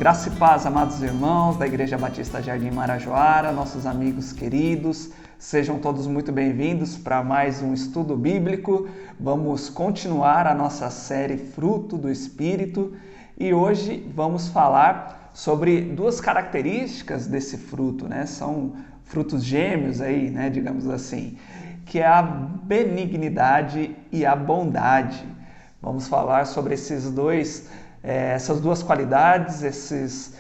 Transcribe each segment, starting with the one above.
Graça e paz, amados irmãos da Igreja Batista Jardim Marajoara, nossos amigos queridos, sejam todos muito bem-vindos para mais um estudo bíblico. Vamos continuar a nossa série Fruto do Espírito e hoje vamos falar sobre duas características desse fruto, né? São frutos gêmeos aí, né, digamos assim, que é a benignidade e a bondade. Vamos falar sobre essas duas qualidades, essas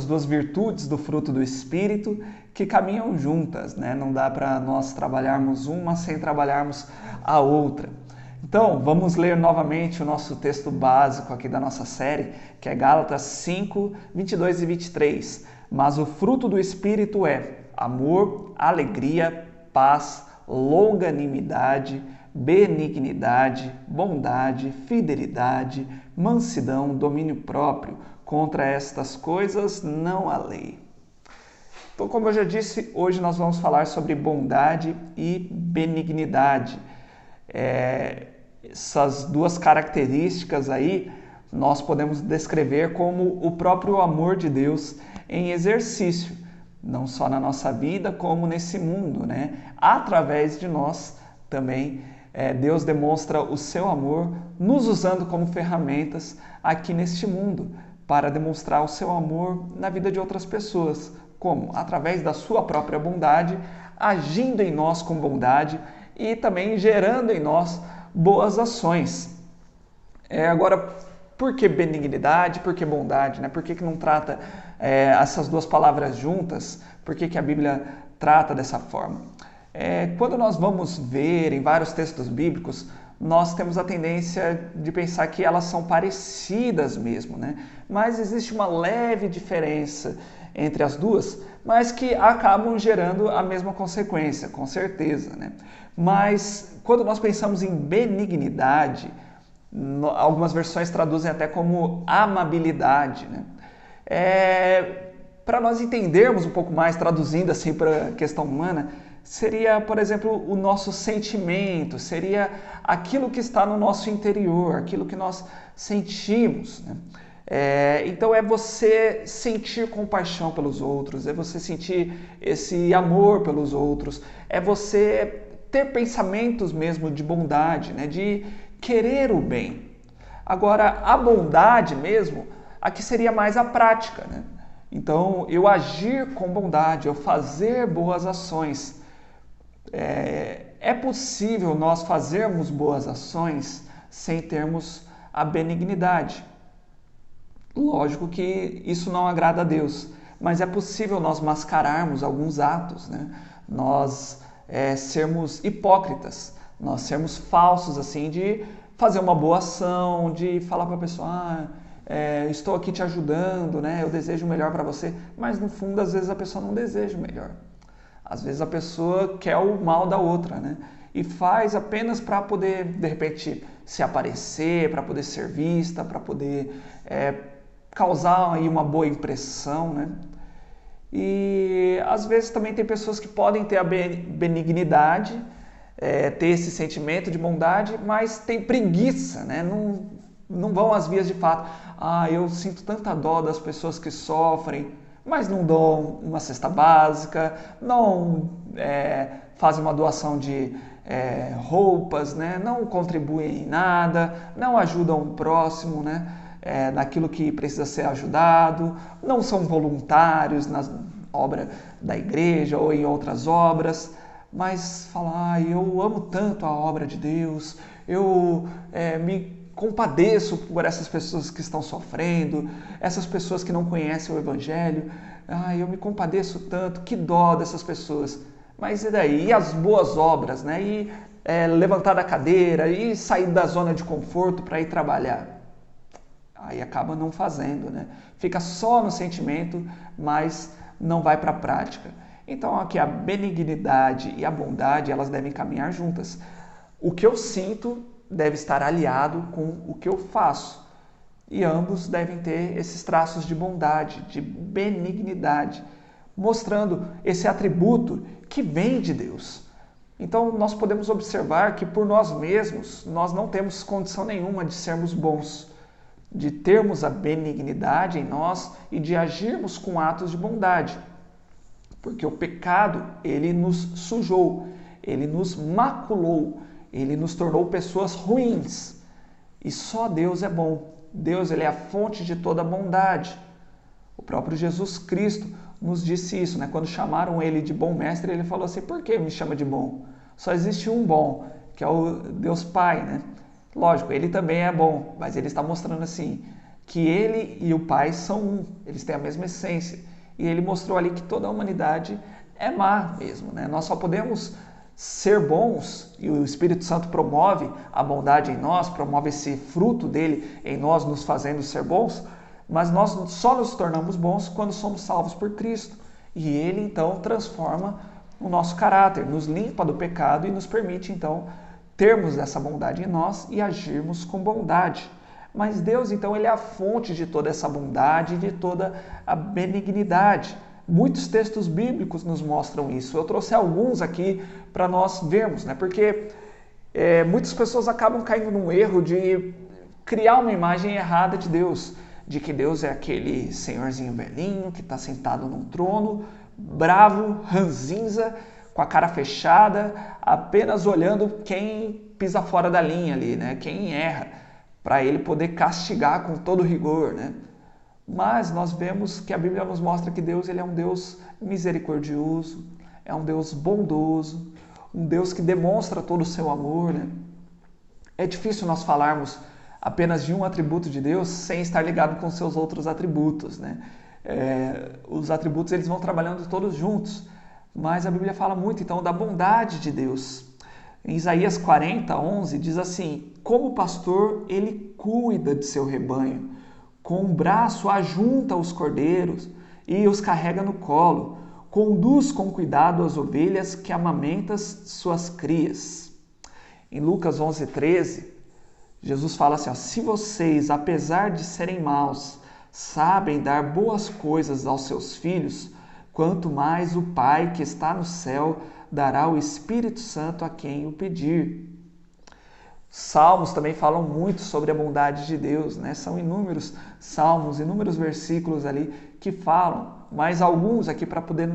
duas virtudes do fruto do Espírito que caminham juntas, né? Não dá para nós trabalharmos uma sem trabalharmos a outra. Então, vamos ler novamente o nosso texto básico aqui da nossa série, que é Gálatas 5, 22 e 23. Mas o fruto do Espírito é amor, alegria, paz, longanimidade, benignidade, bondade, fidelidade, mansidão, domínio próprio. Contra estas coisas não há lei. Então, como eu já disse, hoje nós vamos falar sobre bondade e benignidade. Essas duas características aí nós podemos descrever como o próprio amor de Deus em exercício, não só na nossa vida como nesse mundo, né? Através de nós também Deus demonstra o seu amor nos usando como ferramentas aqui neste mundo para demonstrar o seu amor na vida de outras pessoas. Como? Através da sua própria bondade, agindo em nós com bondade e também gerando em nós boas ações. Agora, por que benignidade? Por que bondade? Né? Por que não trata essas duas palavras juntas? Por que a Bíblia trata dessa forma? Quando nós vamos ver em vários textos bíblicos, nós temos a tendência de pensar que elas são parecidas mesmo, né? Mas existe uma leve diferença entre as duas, mas que acabam gerando a mesma consequência, com certeza, né? Mas quando nós pensamos em benignidade, algumas versões traduzem até como amabilidade, né? Para nós entendermos um pouco mais, traduzindo assim para a questão humana, seria, por exemplo, o nosso sentimento, seria aquilo que está no nosso interior, aquilo que nós sentimos, né? Então é você sentir compaixão pelos outros, é você sentir esse amor pelos outros, é você ter pensamentos mesmo de bondade, né? De querer o bem. Agora, a bondade mesmo, aqui seria mais a prática, né? Então, eu agir com bondade, eu fazer boas ações. É possível nós fazermos boas ações sem termos a benignidade. Lógico que isso não agrada a Deus, mas é possível nós mascararmos alguns atos, né? Nós sermos hipócritas, nós sermos falsos, assim, de fazer uma boa ação, de falar para a pessoa, estou aqui te ajudando, né? Eu desejo o melhor para você, mas no fundo, às vezes, a pessoa não deseja o melhor. Às vezes a pessoa quer o mal da outra, né? E faz apenas para poder, de repente, se aparecer, para poder ser vista, para poder causar aí uma boa impressão, né? E às vezes também tem pessoas que podem ter a benignidade, ter esse sentimento de bondade, mas tem preguiça, né? Não vão às vias de fato. Eu sinto tanta dó das pessoas que sofrem, mas não dão uma cesta básica, não fazem uma doação de roupas, né? Não contribuem em nada, não ajudam o próximo, né? Naquilo que precisa ser ajudado, não são voluntários na obra da igreja ou em outras obras, mas falam, eu amo tanto a obra de Deus, eu me compadeço por essas pessoas que estão sofrendo, essas pessoas que não conhecem o Evangelho, eu me compadeço tanto, que dó dessas pessoas. Mas e daí? E as boas obras, né? E levantar da cadeira, e sair da zona de conforto para ir trabalhar? Aí acaba não fazendo, né? Fica só no sentimento, mas não vai para a prática. Então aqui a benignidade e a bondade, elas devem caminhar juntas. O que eu sinto deve estar aliado com o que eu faço. E ambos devem ter esses traços de bondade, de benignidade, mostrando esse atributo que vem de Deus. Então nós podemos observar que por nós mesmos, nós não temos condição nenhuma de sermos bons. de termos a benignidade em nós e de agirmos com atos de bondade. Porque o pecado, ele nos sujou, ele nos maculou, ele nos tornou pessoas ruins. E só Deus é bom. Deus, ele é a fonte de toda bondade. O próprio Jesus Cristo nos disse isso, né? Quando chamaram ele de bom mestre, ele falou assim: por que me chama de bom? Só existe um bom, que é o Deus Pai, né? Lógico, ele também é bom, mas ele está mostrando assim que ele e o Pai são um, eles têm a mesma essência. E ele mostrou ali que toda a humanidade é má mesmo, né? Nós só podemos ser bons, e o Espírito Santo promove a bondade em nós, promove esse fruto dele em nós, nos fazendo ser bons, mas nós só nos tornamos bons quando somos salvos por Cristo. E ele então transforma o nosso caráter, nos limpa do pecado e nos permite então termos essa bondade em nós e agirmos com bondade. Mas Deus então ele é a fonte de toda essa bondade, de toda a benignidade. Muitos textos bíblicos nos mostram isso. Eu trouxe alguns aqui para nós vermos, né? Porque muitas pessoas acabam caindo num erro de criar uma imagem errada de Deus, de que Deus é aquele senhorzinho velhinho que está sentado num trono, bravo, ranzinza, com a cara fechada, apenas olhando quem pisa fora da linha ali, né? Quem erra, para ele poder castigar com todo rigor, né? Mas nós vemos que a Bíblia nos mostra que Deus ele é um Deus misericordioso, é um Deus bondoso, um Deus que demonstra todo o seu amor, né? É difícil nós falarmos apenas de um atributo de Deus sem estar ligado com seus outros atributos, né? Os atributos eles vão trabalhando todos juntos, mas a Bíblia fala muito então da bondade de Deus. Em Isaías 40, 11 diz assim: como pastor ele cuida de seu rebanho, com o braço ajunta os cordeiros e os carrega no colo, conduz com cuidado as ovelhas que amamentas suas crias. Em Lucas 11, 13, Jesus fala assim: ó, se vocês, apesar de serem maus, sabem dar boas coisas aos seus filhos, quanto mais o Pai que está no céu dará o Espírito Santo a quem o pedir. Salmos também falam muito sobre a bondade de Deus, né? São inúmeros salmos, inúmeros versículos ali que falam, mas alguns aqui para poder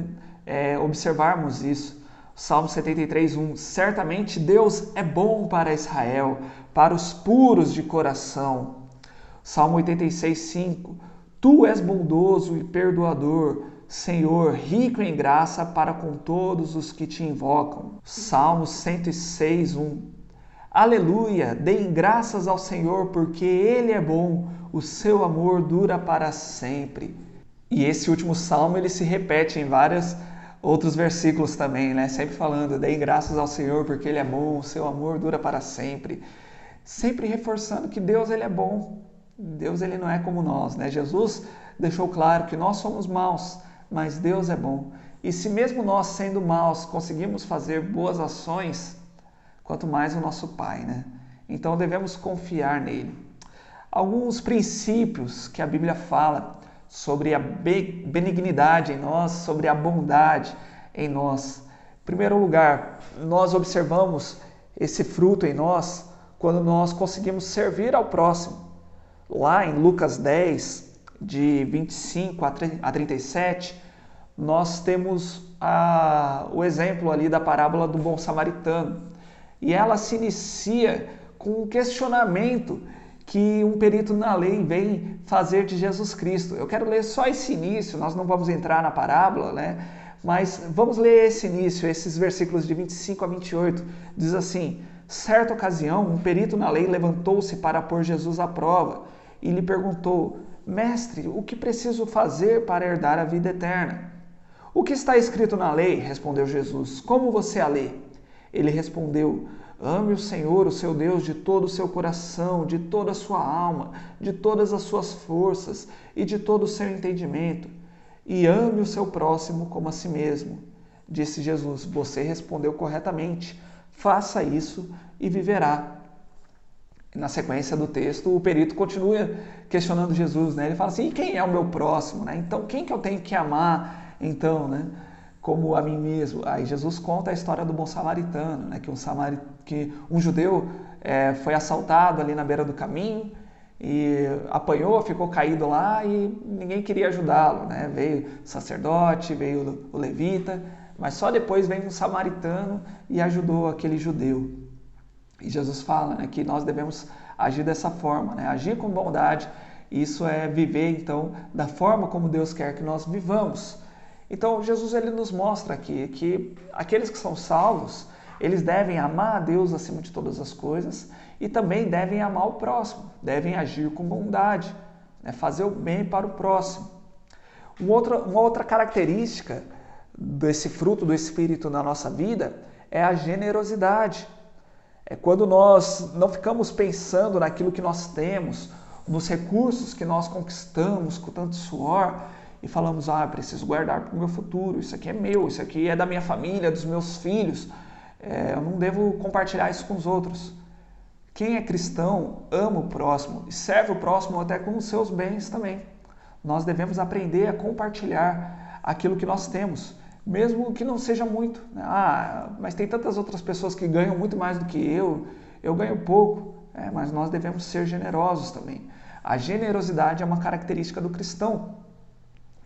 observarmos isso. Salmo 73, 1. Certamente Deus é bom para Israel, para os puros de coração. Salmo 86, 5. Tu és bondoso e perdoador, Senhor, rico em graça para com todos os que te invocam. Salmo 106, 1. Aleluia! Deem graças ao Senhor, porque Ele é bom, o seu amor dura para sempre. E esse último salmo ele se repete em vários outros versículos também, né? Sempre falando, deem graças ao Senhor, porque Ele é bom, o seu amor dura para sempre. Sempre reforçando que Deus ele é bom. Deus ele não é como nós, né? Jesus deixou claro que nós somos maus, mas Deus é bom. E se mesmo nós sendo maus conseguimos fazer boas ações, quanto mais o nosso Pai, né? Então devemos confiar nele. Alguns princípios que a Bíblia fala sobre a benignidade em nós, sobre a bondade em nós. Em primeiro lugar, nós observamos esse fruto em nós quando nós conseguimos servir ao próximo. Lá em Lucas 10, de 25 a 37, nós temos o exemplo ali da parábola do bom samaritano. E ela se inicia com um questionamento que um perito na lei vem fazer de Jesus Cristo. Eu quero ler só esse início, nós não vamos entrar na parábola, né? Mas vamos ler esse início, esses versículos de 25 a 28. Diz assim: certa ocasião, um perito na lei levantou-se para pôr Jesus à prova e lhe perguntou: mestre, o que preciso fazer para herdar a vida eterna? O que está escrito na lei? Respondeu Jesus. Como você a lê? Ele respondeu: ame o Senhor, o seu Deus, de todo o seu coração, de toda a sua alma, de todas as suas forças e de todo o seu entendimento. E ame o seu próximo como a si mesmo. Disse Jesus: você respondeu corretamente. Faça isso e viverá. Na sequência do texto, o perito continua questionando Jesus, né? Ele fala assim: e quem é o meu próximo, né? Então, quem que eu tenho que amar, então, né? Como a mim mesmo. Aí Jesus conta a história do bom samaritano, né? Que um judeu foi assaltado ali na beira do caminho e apanhou, ficou caído lá e ninguém queria ajudá-lo, né? Veio o sacerdote, veio o levita, mas só depois veio um samaritano e ajudou aquele judeu. E Jesus fala, né, que nós devemos agir dessa forma, né? Agir com bondade. Isso é viver, então, da forma como Deus quer que nós vivamos. Então, Jesus ele nos mostra aqui que aqueles que são salvos, eles devem amar a Deus acima de todas as coisas e também devem amar o próximo, devem agir com bondade, né? Fazer o bem para o próximo. Uma outra característica desse fruto do Espírito na nossa vida é a generosidade. É quando nós não ficamos pensando naquilo que nós temos, nos recursos que nós conquistamos com tanto suor e falamos, preciso guardar para o meu futuro, isso aqui é meu, isso aqui é da minha família, dos meus filhos, eu não devo compartilhar isso com os outros. Quem é cristão ama o próximo e serve o próximo até com os seus bens também. Nós devemos aprender a compartilhar aquilo que nós temos, mesmo que não seja muito. Mas tem tantas outras pessoas que ganham muito mais do que eu ganho pouco. Mas nós devemos ser generosos também. A generosidade é uma característica do cristão.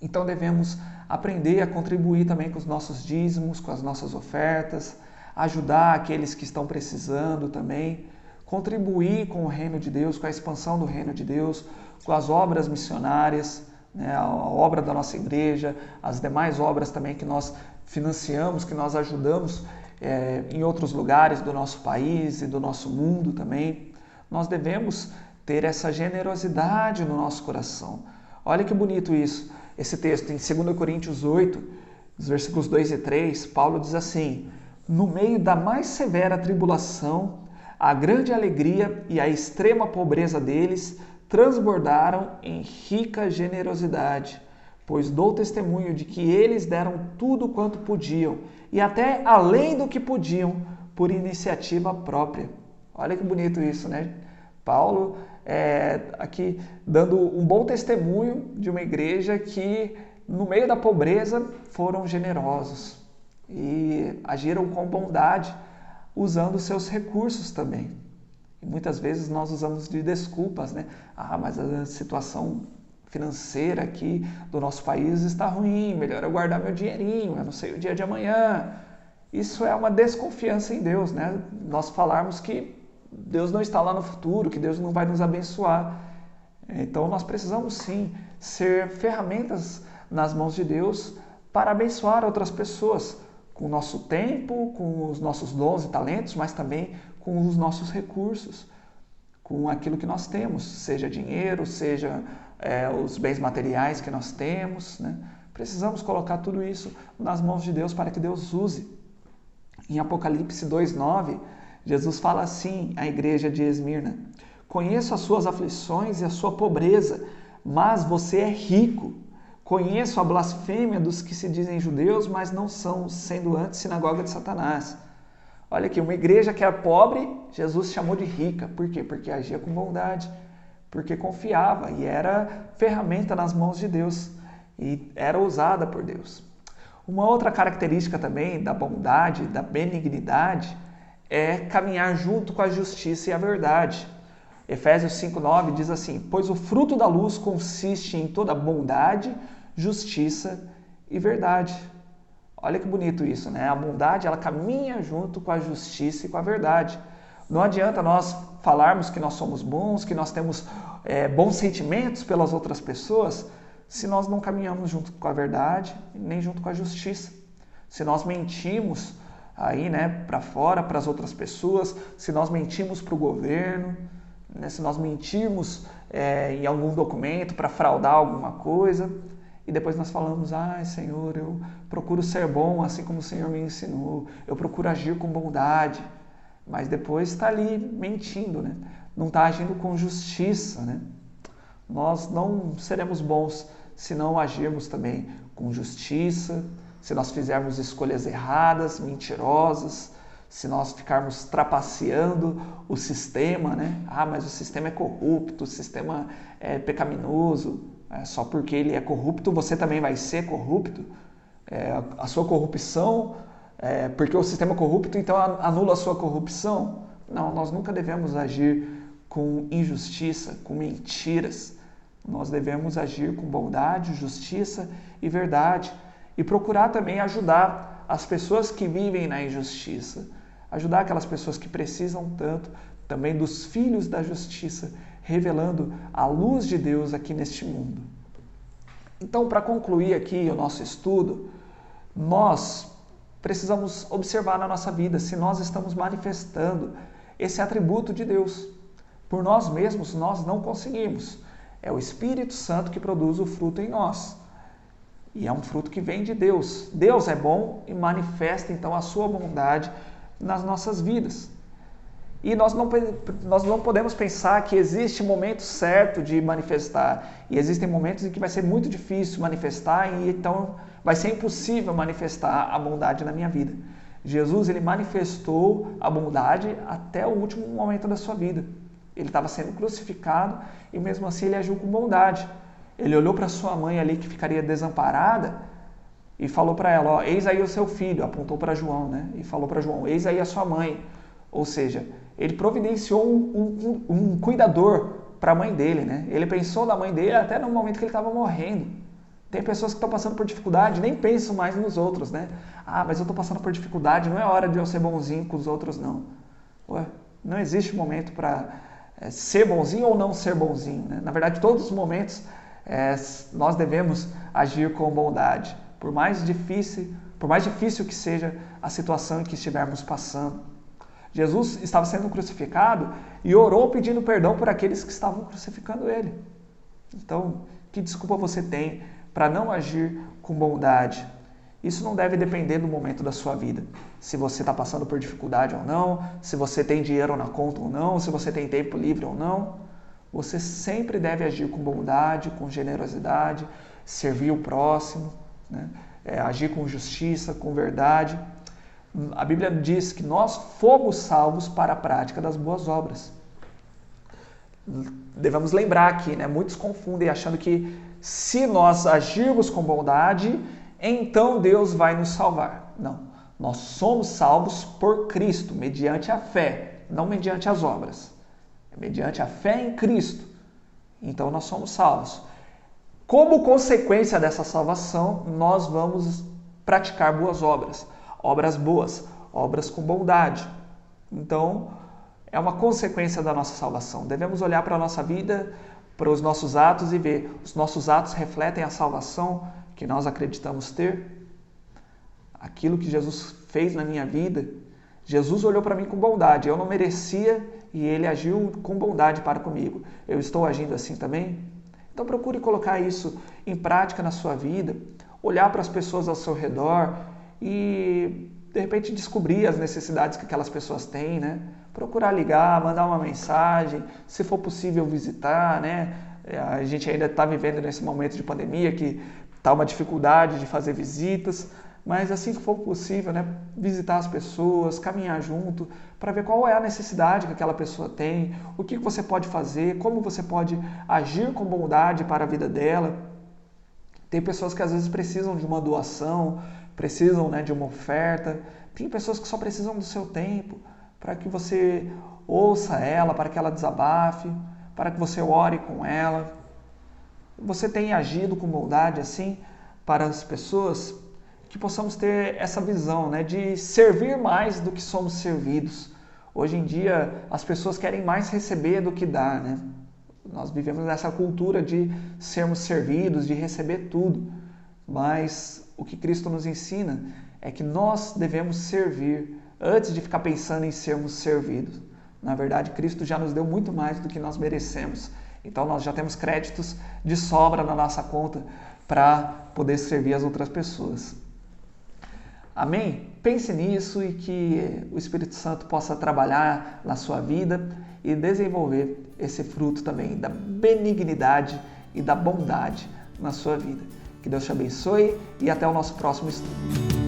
Então devemos aprender a contribuir também com os nossos dízimos, com as nossas ofertas, ajudar aqueles que estão precisando também, contribuir com o reino de Deus, com a expansão do reino de Deus, com as obras missionárias, né, a obra da nossa igreja, as demais obras também que nós financiamos, que nós ajudamos em outros lugares do nosso país e do nosso mundo também. Nós devemos ter essa generosidade no nosso coração. Olha que bonito isso. Esse texto em 2 Coríntios 8, os versículos 2 e 3, Paulo diz assim: no meio da mais severa tribulação, a grande alegria e a extrema pobreza deles transbordaram em rica generosidade, pois dou testemunho de que eles deram tudo quanto podiam, e até além do que podiam, por iniciativa própria. Olha que bonito isso, né? Paulo aqui dando um bom testemunho de uma igreja que, no meio da pobreza, foram generosos e agiram com bondade, usando seus recursos também. E muitas vezes nós usamos de desculpas, né? Mas a situação financeira aqui do nosso país está ruim, melhor eu guardar meu dinheirinho, eu não sei o dia de amanhã. Isso é uma desconfiança em Deus, né? Nós falarmos que Deus não está lá no futuro, que Deus não vai nos abençoar. Então nós precisamos sim ser ferramentas nas mãos de Deus para abençoar outras pessoas, com o nosso tempo, com os nossos dons e talentos, mas também com os nossos recursos, com aquilo que nós temos, seja dinheiro, seja os bens materiais que nós temos, né? Precisamos colocar tudo isso nas mãos de Deus para que Deus use. Em Apocalipse 2:9, Jesus fala assim à igreja de Esmirna: conheço as suas aflições e a sua pobreza, mas você é rico. Conheço a blasfêmia dos que se dizem judeus, mas não são, sendo antes sinagoga de Satanás. Olha aqui, uma igreja que era pobre, Jesus chamou de rica. Por quê? Porque agia com bondade, porque confiava e era ferramenta nas mãos de Deus e era usada por Deus. Uma outra característica também da bondade, da benignidade, é caminhar junto com a justiça e a verdade. Efésios 5:9 diz assim: pois o fruto da luz consiste em toda bondade, justiça e verdade. Olha que bonito isso, né? A bondade, ela caminha junto com a justiça e com a verdade. Não adianta nós falarmos que nós somos bons, que nós temos bons sentimentos pelas outras pessoas, se nós não caminhamos junto com a verdade, nem junto com a justiça. Se nós mentimos aí, né, para fora, para as outras pessoas, se nós mentimos para o governo, né, se nós mentirmos em algum documento para fraudar alguma coisa, e depois nós falamos: Senhor, eu procuro ser bom assim como o Senhor me ensinou, eu procuro agir com bondade, mas depois está ali mentindo, né? Não está agindo com justiça, né? Nós não seremos bons se não agirmos também com justiça, se nós fizermos escolhas erradas, mentirosas, se nós ficarmos trapaceando o sistema, né? Mas o sistema é corrupto, o sistema é pecaminoso. Só porque ele é corrupto, você também vai ser corrupto. A sua corrupção, porque o sistema é corrupto, então anula a sua corrupção. Não, nós nunca devemos agir com injustiça, com mentiras. Nós devemos agir com bondade, justiça e verdade e procurar também ajudar as pessoas que vivem na injustiça, ajudar aquelas pessoas que precisam tanto também dos filhos da justiça, revelando a luz de Deus aqui neste mundo. Então, para concluir aqui o nosso estudo, nós precisamos observar na nossa vida se nós estamos manifestando esse atributo de Deus. Por nós mesmos, nós não conseguimos. É o Espírito Santo que produz o fruto em nós. E é um fruto que vem de Deus. Deus é bom e manifesta, então, a sua bondade nas nossas vidas. E nós não podemos pensar que existe momento certo de manifestar. E existem momentos em que vai ser muito difícil manifestar e então vai ser impossível manifestar a bondade na minha vida. Jesus, ele manifestou a bondade até o último momento da sua vida. Ele estava sendo crucificado e mesmo assim ele agiu com bondade. Ele olhou para sua mãe ali que ficaria desamparada e falou para ela, ó, eis aí o seu filho, apontou para João, né? E falou para João, eis aí a sua mãe. Ou seja, ele providenciou um cuidador para a mãe dele, né? Ele pensou na mãe dele até no momento que ele estava morrendo. Tem pessoas que estão passando por dificuldade, nem pensam mais nos outros, né? Ah, mas eu estou passando por dificuldade, não é hora de eu ser bonzinho com os outros, não. Ué, não existe momento para ser bonzinho ou não ser bonzinho, né? Na verdade, todos os momentos nós devemos agir com bondade, por mais difícil que seja a situação em que estivermos passando. Jesus estava sendo crucificado e orou pedindo perdão por aqueles que estavam crucificando ele. Então, que desculpa você tem para não agir com bondade? Isso não deve depender do momento da sua vida. Se você está passando por dificuldade ou não, se você tem dinheiro na conta ou não, se você tem tempo livre ou não. Você sempre deve agir com bondade, com generosidade, servir o próximo, né? Agir com justiça, com verdade. A Bíblia diz que nós fomos salvos para a prática das boas obras. Devemos lembrar aqui, né? Muitos confundem achando que se nós agirmos com bondade, então Deus vai nos salvar. Não, nós somos salvos por Cristo, mediante a fé, não mediante as obras. É mediante a fé em Cristo. Então nós somos salvos. Como consequência dessa salvação, nós vamos praticar boas obras. Obras boas, obras com bondade. Então, é uma consequência da nossa salvação. Devemos olhar para a nossa vida, para os nossos atos e ver, os nossos atos refletem a salvação que nós acreditamos ter? Aquilo que Jesus fez na minha vida, Jesus olhou para mim com bondade, eu não merecia e ele agiu com bondade para comigo. Eu estou agindo assim também? Então procure colocar isso em prática na sua vida, olhar para as pessoas ao seu redor e, de repente, descobrir as necessidades que aquelas pessoas têm, né? Procurar ligar, mandar uma mensagem, se for possível visitar, né? A gente ainda está vivendo nesse momento de pandemia que está uma dificuldade de fazer visitas, mas assim que for possível, né? Visitar as pessoas, caminhar junto, para ver qual é a necessidade que aquela pessoa tem, o que você pode fazer, como você pode agir com bondade para a vida dela. Tem pessoas que às vezes precisam de uma doação, precisam, né, de uma oferta. Tem pessoas que só precisam do seu tempo para que você ouça ela, para que ela desabafe, para que você ore com ela. Você tem agido com bondade assim para as pessoas? Que possamos ter essa visão, né, de servir mais do que somos servidos. Hoje em dia as pessoas querem mais receber do que dar, né? Nós vivemos nessa cultura de sermos servidos, de receber tudo. Mas o que Cristo nos ensina é que nós devemos servir antes de ficar pensando em sermos servidos. Na verdade, Cristo já nos deu muito mais do que nós merecemos. Então nós já temos créditos de sobra na nossa conta para poder servir as outras pessoas. Amém? Pense nisso e que o Espírito Santo possa trabalhar na sua vida e desenvolver esse fruto também da benignidade e da bondade na sua vida. Que Deus te abençoe e até o nosso próximo estudo.